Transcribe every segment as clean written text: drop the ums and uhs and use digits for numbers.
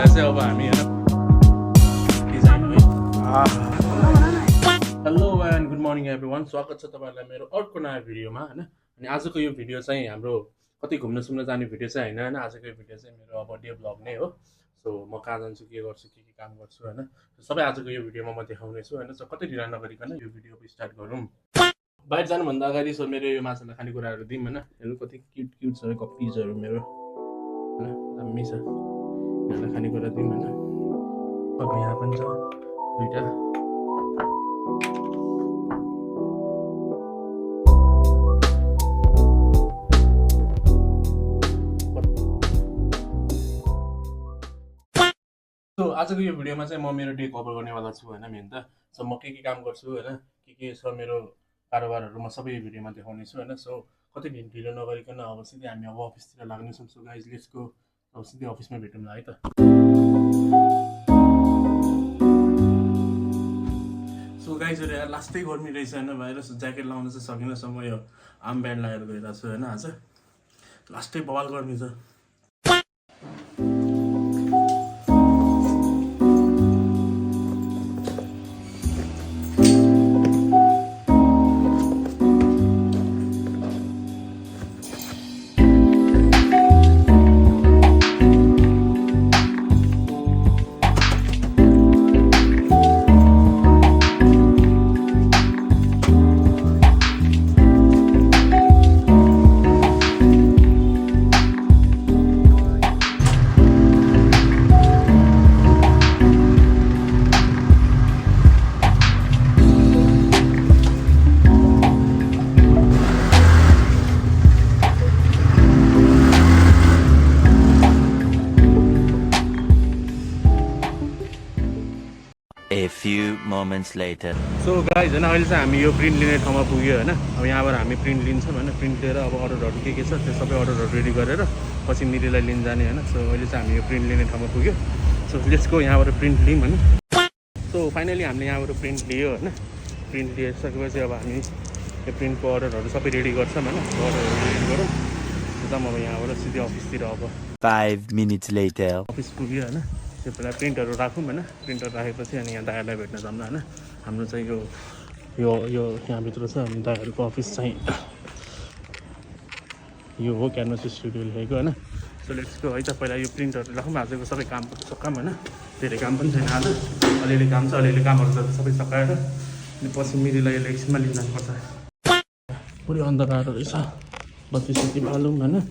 भाइहरूलाई चाहिँ अब हामी होइन डिजाइन है hello and good morning everyone, स्वागत छ तपाईँहरूलाई मेरो अर्को नयाँ भिडियोमा होइन। अनि आजको यो भिडियो चाहिँ हाम्रो कतै घुम्न सुम्न जाने भिडियो चाहिँ होइन होइन। आजको यो भिडियो चाहिँ मेरो अब डे ब्लग नै हो। सो म कहाँ जान्छु, के गर्छु, के काम गर्छु होइन, सबै आजको यो भिडियोमा म देखाउनेछु होइन। सो कतै ढिला नगरिकन यो भिडियो स्टार्ट गरौँ। बाहिर जानुभन्दा अगाडि सो मेरो यो माछालाई खानेकुराहरू दिउँ होइन। हेर्नु कति क्युट क्युट छ कपिजहरू मेरो होइन, दामी छ। यहाँलाई खानेकुरा दिउँ होइन। अब यहाँ पनि छ दुईवटा। सो आजको यो भिडियोमा चाहिँ म मेरो डे कभर गर्नेवाला छु होइन मेन त। सो म के काम गर्छु होइन, के छ मेरो कारोबारहरू म सबै यो भिडियोमा देखाउने छु होइन। सो कतै ढिलो नगरिकन अब सिधै हामी अब अफिसतिर लाग्नेछौँ। सो गाइज लेट्स गो, अब सिधै अफिसमा भेटौँला है त। सो गाइजहरू यार लास्टै गर्मी रहेछ होइन बाहिर। सो ज्याकेट लाउन चाहिँ सकिनँ। सो म यो आर्म ब्यान्ड लगाएर गइरहेको छु होइन। आज लास्टै बवाल गर्मी छ। A few moments later. So guys होइन अहिले चाहिँ हामी यो प्रिन्ट लिने ठाउँमा पुग्यो होइन। अब यहाँबाट हामी प्रिन्ट लिन्छौँ होइन। प्रिन्ट लिएर अब अर्डरहरू के छ त्यो सबै अर्डरहरू रेडी गरेर पछि मिरीलाई लिन जाने होइन। सो अहिले चाहिँ हामी यो प्रिन्ट लिने ठाउँमा पुग्यो। सो लेट्सको यहाँबाट प्रिन्ट लिउँ होइन। सो फाइनली हामीले यहाँबाट प्रिन्ट लियो होइन। प्रिन्ट लिइसकेपछि अब हामी यो प्रिन्टको अर्डरहरू सबै रेडी गर्छौँ होइन। अर्डरहरू रेडी गरौँ एकदम। अब यहाँबाट सिधै अफिसतिर अब 5 minutes later. अफिस पुग्यो होइन। त्यो पहिला प्रिन्टहरू राखौँ होइन। प्रिन्टर राखेपछि अनि यहाँ दायाहरूलाई भेट्न जाऊँ होइन। हाम्रो चाहिँ यो यहाँभित्र छ। अनि दायाहरूको अफिस चाहिँ यो हो, क्यानभस स्टुडियो लेखेको होइन। सो लेट्सको है त पहिला यो प्रिन्टहरू राखौँ। आजको सबै काम सकाऊँ होइन। धेरै काम पनि छैन आज, अलिअलि काम छ। अलिअलि कामहरू छ सबै सकाएर अनि पछि मिरीलाई यसले एकछिनमा लिन जानुपर्छ। पुरै अन्धकार रहेछ, बत्ती सत्ती बालौँ होइन।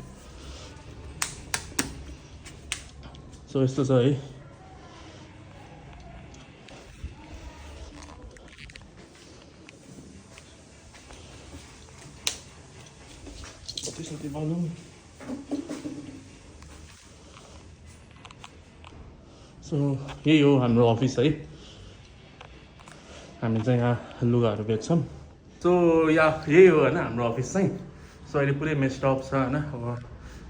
सो यस्तो छ है। सो यही हो हाम्रो अफिस है। हामी चाहिँ यहाँ लुगाहरू बेच्छौँ। सो यही हो होइन हाम्रो अफिस चाहिँ। सो अहिले पुरै मेस्टअप छ होइन। अब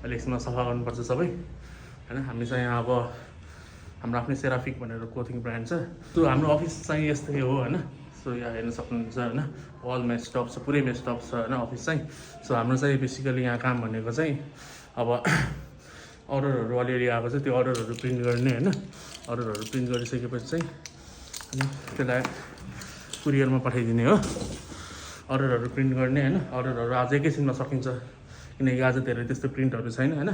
अहिले एकछिनमा सफा गर्नुपर्छ सबै होइन। हामी चाहिँ यहाँ अब हाम्रो आफ्नै सेराफिक भनेर क्लोथिङ ब्रान्ड छ। सो हाम्रो अफिस चाहिँ यस्तै हो होइन। सो यहाँ हेर्न सक्नुहुन्छ होइन। अल मेस्टअप छ, पुरै मेस्टअप छ होइन अफिस चाहिँ। सो हाम्रो चाहिँ बेसिकली यहाँ काम भनेको चाहिँ अब अर्डरहरू अलिअलि आएको छ, त्यो अर्डरहरू प्रिन्ट गर्ने होइन। अर्डरहरू प्रिन्ट गरिसकेपछि चाहिँ अनि त्यसलाई कुरियरमा पठाइदिने हो। अर्डरहरू प्रिन्ट गर्ने होइन। अर्डरहरू आज एकैछिनमा सकिन्छ किनकि आज धेरै त्यस्तो प्रिन्टहरू छैन होइन।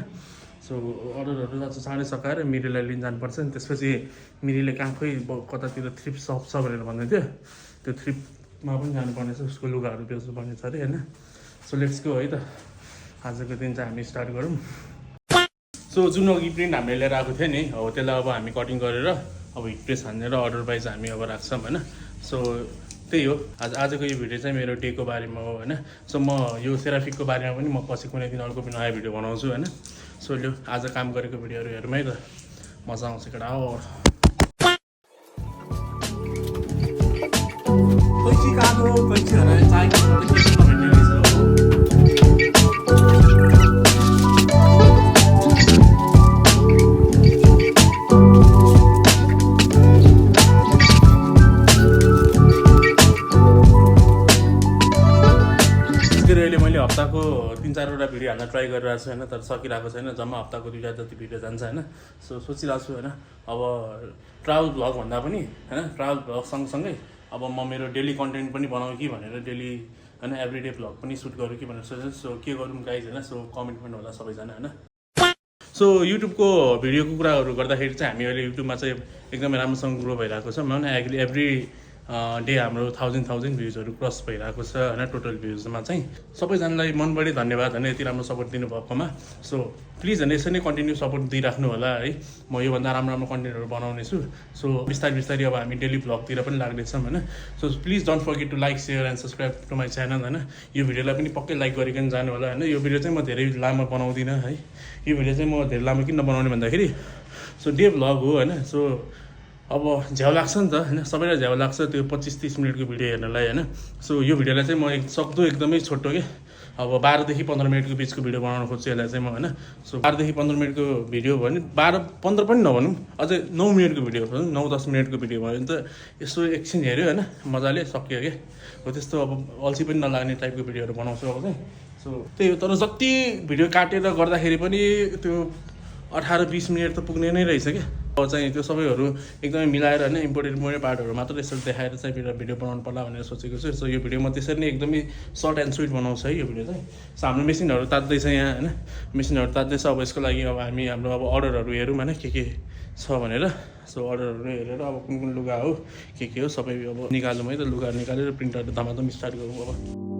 सो अर्डरहरू आज चाँडै सकाएर मिरीलाई लिन जानुपर्छ। नि त्यसपछि मिरीले कहाँ खोइ कतातिर थ्रिफ्ट सप छ भनेर भन्दै थियो। त्यो थ्रिफ्टमा पनि जानुपर्ने छ, उसको लुगाहरू बेच्नुपर्ने छ अरे होइन। सो लेट्सको है त आजको दिन चाहिँ हामी स्टार्ट गरौँ। सो जुन अघि प्रिन्ट हामीले लिएर आएको थियो नि, अब त्यसलाई अब हामी कटिङ गरेर अब हिट प्रेस हानेर अर्डर वाइज हामी अब राख्छौँ होइन। सो त्यही हो आजको यो भिडियो चाहिँ मेरो डेको बारेमा हो होइन। सो म यो सेराफिकको बारेमा पनि म पछि कुनै दिन अर्को पनि नयाँ भिडियो बनाउँछु होइन। सो लु आज काम गरेको भिडियोहरू हेरौँ है त, मजा आउँछ केटा हो। हप्ताको 3-4वटा भिडियो हाल्न ट्राई गरिरहेको छु होइन। तर सकिरहेको छैन। जम्मा हप्ताको 2टा जति भिडियो जान्छ होइन। सो सोचिरहेको छु होइन अब ट्राभल भ्लग भन्दा पनि होइन ट्राभल भ्लग सँगसँगै अब म मेरो डेली कन्टेन्ट पनि बनाऊँ कि भनेर डेली होइन एभ्रिडे भ्लग पनि सुट गरौँ कि भनेर सोचेँ सो के गरौँ गाइज होइन सो कमेन्ट पनि होला सबैजना होइन सो युट्युबको भिडियोको कुराहरू गर्दाखेरि चाहिँ हामी अहिले युट्युबमा चाहिँ एकदमै राम्रोसँग ग्रो भइरहेको छ होइन एभ्री डे हाम्रो 1000 भ्युजहरू क्रस भइरहेको छ होइन टोटल भ्युजमा चाहिँ सबैजनालाई मनबाटै धन्यवाद होइन यति राम्रो सपोर्ट दिनुभएकोमा सो प्लिज होइन यसरी नै कन्टिन्यू सपोर्ट दिइराख्नु होला है म योभन्दा राम्रो राम्रो कन्टेन्टहरू बनाउने छु सो बिस्तारै अब हामी डेली भ्लगतिर पनि लाग्नेछौँ होइन so please don't forget to like share and subscribe to my channel होइन यो भिडियोलाई पनि पक्कै लाइक गरिकन जानु होला होइन यो भिडियो चाहिँ म धेरै लामो बनाउँदिनँ है यो भिडियो चाहिँ म धेरै लामो किन बनाउने भन्दाखेरि सो डे भ्लग हो होइन सो अब झ्याउ लाग्छ नि त होइन सबैलाई झ्याउ लाग्छ त्यो 25-30 मिनटको भिडियो हेर्नलाई होइन सो यो भिडियोलाई चाहिँ म सक्दो एकदमै छोटो के अब 12 देखि 15 मिनटको बिचको भिडियो बनाउन खोज्छु यसलाई चाहिँ म होइन सो 12 देखि 15 मिनटको भिडियो भयो भने 12-15 पनि नभनौँ अझै 9 मिनटको भिडियो भनौँ 9-10 मिनटको भिडियो भयो भने त यसो एकछिन हेऱ्यो होइन मजाले सकियो क्या हो त्यस्तो अब अल्छी पनि नलाग्ने टाइपको भिडियोहरू बनाउँछु अब चाहिँ सो त्यही हो तर जति भिडियो काटेर गर्दाखेरि पनि त्यो 18-20 मिनट त पुग्ने नै रहेछ क्या अब चाहिँ त्यो सबैहरू एकदमै मिलाएर होइन इम्पोर्टेन्ट पार्टहरू मात्र यसरी देखाएर चाहिँ भिडियो बनाउनु पर्ला भनेर सोचेको छु सो यो भिडियो म त्यसरी नै एकदमै सर्ट एन्ड स्विट बनाउँछु है यो भिडियो चाहिँ सो हाम्रो मेसिनहरू तात्दैछ यहाँ होइन मेसिनहरू तात्दैछ अब यसको लागि अब हामी हाम्रो अब अर्डरहरू हेरौँ होइन के छ भनेर सो अर्डरहरू हेरेर अब कुन लुगा हो के हो सबै अब निकालौँ है त लुगाहरू निकालेर प्रिन्टहरू धमाधम स्टार्ट गरौँ अब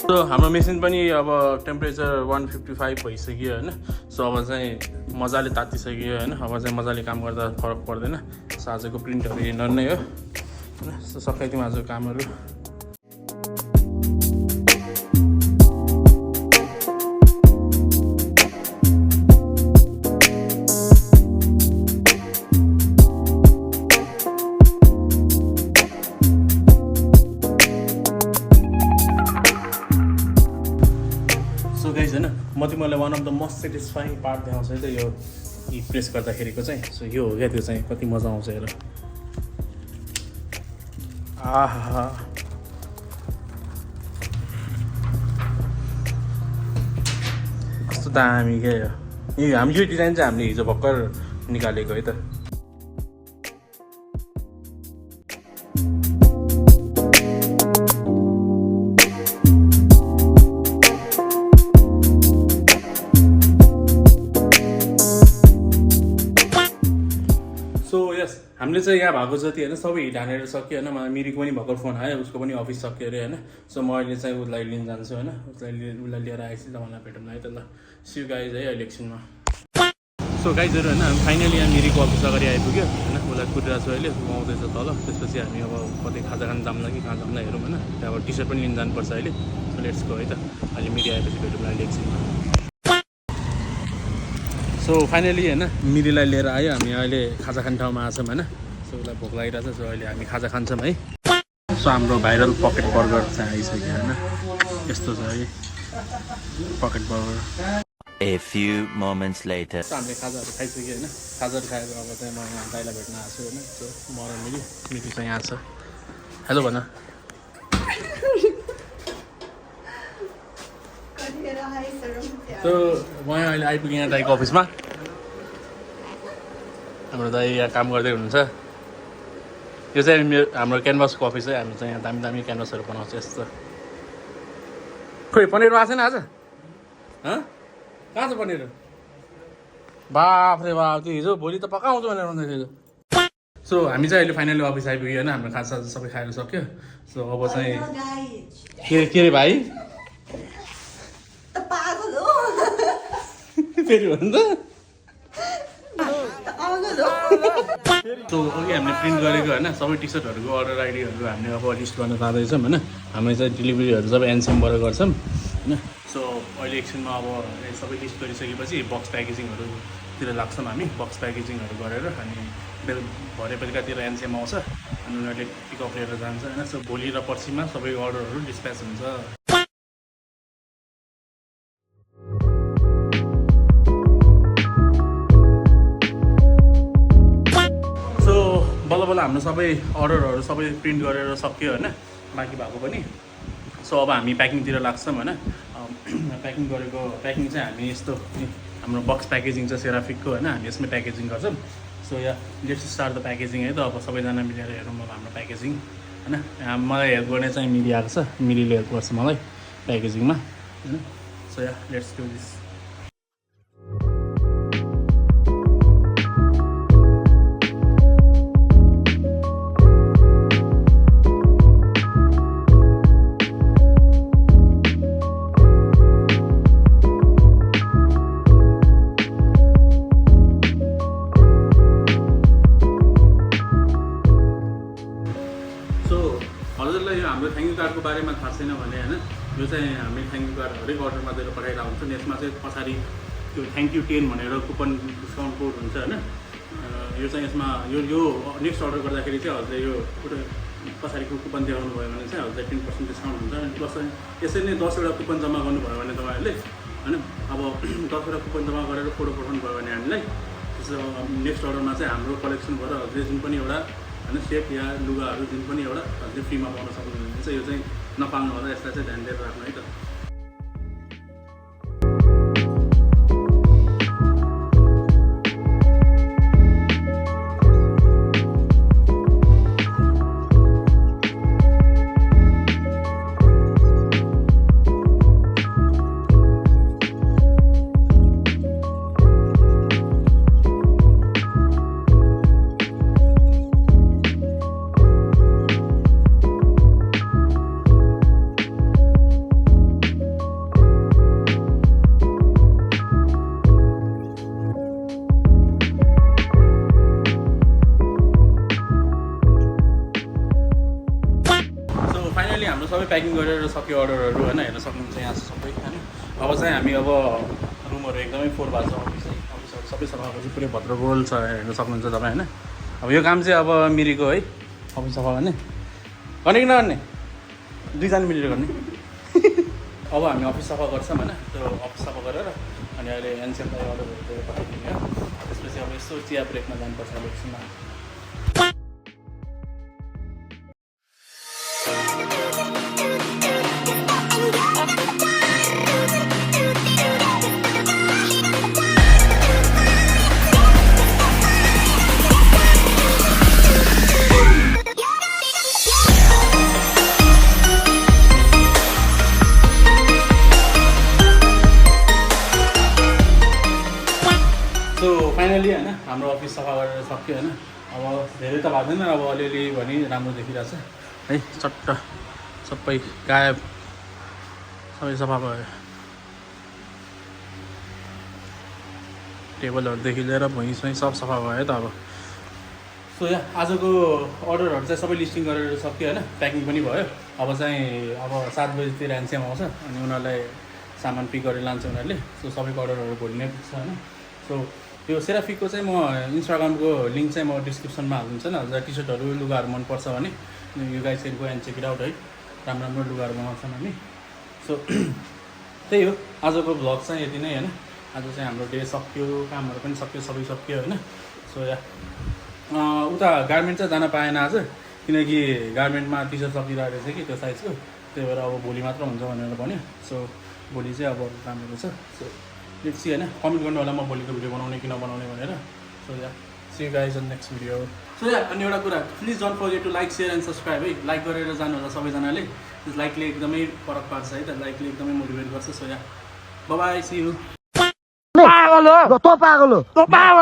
सो हाम्रो मेसिन पनि अब टेम्परेचर 155 भइसक्यो होइन सो अब चाहिँ मजाले तातिसक्यो होइन अब चाहिँ मजाले काम गर्दा फरक पर्दैन सो आजको प्रिन्टहरू हेर्नु नै हो होइन सो सकाइदिउँ आजको कामहरू होइन म तिमीलाई one of the most satisfying part देखाउँछ है त यो प्रेस गर्दाखेरिको चाहिँ सो यो हो क्या त्यो चाहिँ कति मजा आउँछ हेर आहा कस्तो दामी क्या यो हामी यो डिजाइन चाहिँ हामीले हिजो भर्खर निकालेको है त हामीले चाहिँ यहाँ भएको जति होइन सबै हिट हानेर सक्यो होइन मलाई मिरीको पनि भर्खर फोन आयो उसको पनि अफिस सक्यो अरे होइन सो म अहिले चाहिँ उसलाई लिन जान्छु होइन उसलाई लिएर आएपछि तपाईँलाई भेटौँ है त ल सिउ गाइज है अहिले एकछिनमा सो गाइजहरू होइन हामी फाइनली यहाँ मिरीको अफिस अगाडि आइपुग्यो होइन उसलाई कुदिरहेको छु अहिले म आउँदैछ तल त्यसपछि हामी अब कतै खाजा खान जाम्ला कि कहाँ जाम्ला हेरौँ होइन त्यहाँबाट टी सर्ट पनि लिन जानुपर्छ अहिले सो लेट्स गो है त अहिले मिरी आएपछि भेटौँ अहिले एकछिनमा सो फाइनली होइन मिरीलाई लिएर आयो हामी अहिले खाजा खाने ठाउँमा आछौँ होइन सो उसलाई भोक लागिरहेको छ सो अहिले हामी खाजा खान्छौँ है सो हाम्रो भाइरल पकेट बर्गर चाहिँ आइसक्यो होइन यस्तो छ है pocket burger A few moments later. So हामीले खाजाहरू खाइसक्यो होइन खाजाहरू खाएर अब चाहिँ म यहाँ दाइलाई भेट्न आएको छु होइन सो म र मिरी चाहिँ यहाँ छ हेलो भन सो म यहाँ अहिले आइपुगेँ यहाँ दाइको अफिसमा हाम्रो दाइ यहाँ काम गर्दै हुनुहुन्छ यो चाहिँ मेरो हाम्रो क्यानभासको अफिस है हामी चाहिँ यहाँ दामी दामी क्यानभासहरू बनाउँछ यस्तो खोइ पनिर आएको छैन आज कहाँ छ पनिर बाफ रे बाफ त्यो हिजो भोलि त पक्का आउँछ भनेर भन्दै थियो सो हामी चाहिँ अहिले फाइनली अफिस आइपुग्यो होइन हाम्रो खाजा सबै खाएर सक्यो सो अब चाहिँ के अरे भाइ फेरि भन्नु त सो अघि हामीले प्रिन्ट गरेको होइन सबै टी सर्टहरूको अर्डर आइडीहरू हामीले अब लिस्ट गर्न जाँदैछौँ होइन हामीले चाहिँ डेलिभरीहरू सबै एनसिएमबाट गर्छौँ होइन सो अहिले एकछिनमा अब सबै लिस्ट गरिसकेपछि बक्स प्याकेजिङहरूतिर लाग्छौँ हामी बक्स प्याकेजिङहरू गरेर अनि भरे बेलुकातिर एनसिएम आउँछ अनि उनीहरूले पिकअप लिएर जान्छ होइन सो भोलि र पर्सिमा सबै अर्डरहरू डिस्प्याच हुन्छ बल्ल बल्ल हाम्रो सबै अर्डरहरू सबै प्रिन्ट गरेर सक्यो होइन बाँकी भएको पनि सो सो अब हामी प्याकिङतिर लाग्छौँ होइन प्याकिङ चाहिँ हामी यस्तो हाम्रो बक्स प्याकेजिङ छ सेराफिकको होइन हामी यसमै प्याकेजिङ गर्छौँ so yeah let's start the packaging है त अब सबैजना मिलेर हेरौँ अब हाम्रो प्याकेजिङ होइन मलाई हेल्प गर्ने चाहिँ मिली आएको छ मिलीले हेल्प गर्छ मलाई प्याकेजिङमा होइन so yeah let's do this हजुरलाई यो हाम्रो थ्याङ्क यू कार्डको बारेमा थाहा छैन भने होइन यो चाहिँ हामी थ्याङ्क यू कार्ड हरेक अर्डरमा दिएर पठाइरहेको हुन्छौँ यसमा चाहिँ पछाडि त्यो थ्याङ्क यू 10 भनेर कुपन डिस्काउन्ट कोड हुन्छ होइन यो चाहिँ यसमा यो नेक्स्ट अर्डर गर्दाखेरि चाहिँ हजुरले यो पछाडिको कुपन देखाउनु भयो भने चाहिँ हजुरलाई 10% डिस्काउन्ट हुन्छ अनि प्लस यसरी नै 10 वटा कुपन जम्मा गर्नुभयो भने तपाईँहरूले होइन अब 10 वटा कुपन जम्मा गरेर फोटो पठाउनु भयो भने हामीलाई त्यसो नेक्स्ट अर्डरमा चाहिँ हाम्रो कलेक्सनबाट हजुरले जुन पनि एउटा होइन सेप या लुगाहरू जुन पनि एउटा हजुरले फ्रीमा पाउन सक्नुहुन्छ यो चाहिँ नपाउनु होला यसलाई चाहिँ ध्यान दिएर राख्नु है त फाइनली हाम्रो सबै प्याकिङ गरेर सक्यो अर्डरहरू होइन हेर्न सक्नुहुन्छ यहाँ सबै होइन अब चाहिँ हामी अब रुमहरू एकदमै फोहोर भएको छ अफिसहरू सबै सफा गरेर पुरै भद्रगोल छ हेर्न सक्नुहुन्छ तपाईँ होइन अब यो काम चाहिँ अब मिरीको है अफिस सफा गर्ने कि नगर्ने दुईजना मिलेर गर्ने अब हामी अफिस सफा गर्छौँ होइन त्यो अफिस सफा गरेर अनि अहिले एनसिएमलाई अर्डरहरू दिएर पठाइदिने हो त्यसपछि अब यसो चिया ब्रेकमा जानुपर्छ एकछिनमा सो फाइनली होइन हाम्रो अफिस सफा गरेर सक्यो होइन अब धेरै त भएको छैन अब अलिअलि भनी राम्रो देखिरहेछ है चट्ट सबै गायब सबै सफा भयो टेबलहरूदेखि लिएर भुइँ सुइँ सब सफा भयो त अब सो या आजको अर्डरहरू चाहिँ सबै लिस्टिङ गरेर सक्यो होइन प्याकिङ पनि भयो अब चाहिँ अब 7 बजीतिर एनसिएम आउँछ अनि उनीहरूलाई सामान पिक गरेर लान्छ उनीहरूले सो सबैको अर्डरहरू भोलि नै पुग्छ होइन सो यो सेराफिकको चाहिँ म इन्स्टाग्रामको लिङ्क चाहिँ म डिस्क्रिप्सनमा हालिदिन्छु नि हजुर टी सर्टहरू लुगाहरू मनपर्छ भने यो guys can go and check it out है राम्रो राम्रो लुगाहरू बनाउँछौँ हामी सो त्यही हो आजको भ्लग चाहिँ यति नै होइन आज चाहिँ हाम्रो डे सक्यो कामहरू पनि सक्यो सबै सक्यो होइन सो या उता गार्मेन्ट चाहिँ जान पाएन आज किनकि गार्मेन्टमा टी सर्ट सकिरहेको रहेछ कि त्यो साइजको त्यही भएर अब भोलि मात्र हुन्छ भनेर भन्यो सो भोलि चाहिँ अब राम्रो छ सो लेट्स सी होइन कमेन्ट गर्नु होला म भोलिको भिडियो बनाउने कि नबनाउने भनेर so ya see you guys in next video so ya अनि एउटा कुरा please don't forget to like share and subscribe है लाइक गरेर जानु होला सबैजनाले त्यस लाइकले एकदमै फरक पार्छ है त लाइकले एकदमै मोटिभेट गर्छ so yeah bye see you पागल हो तो पागल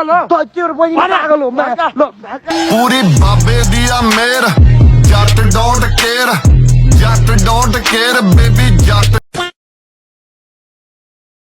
हो तो चिर बजी पागल हो पूरी बाबे दिया मेर जट डोंट केयर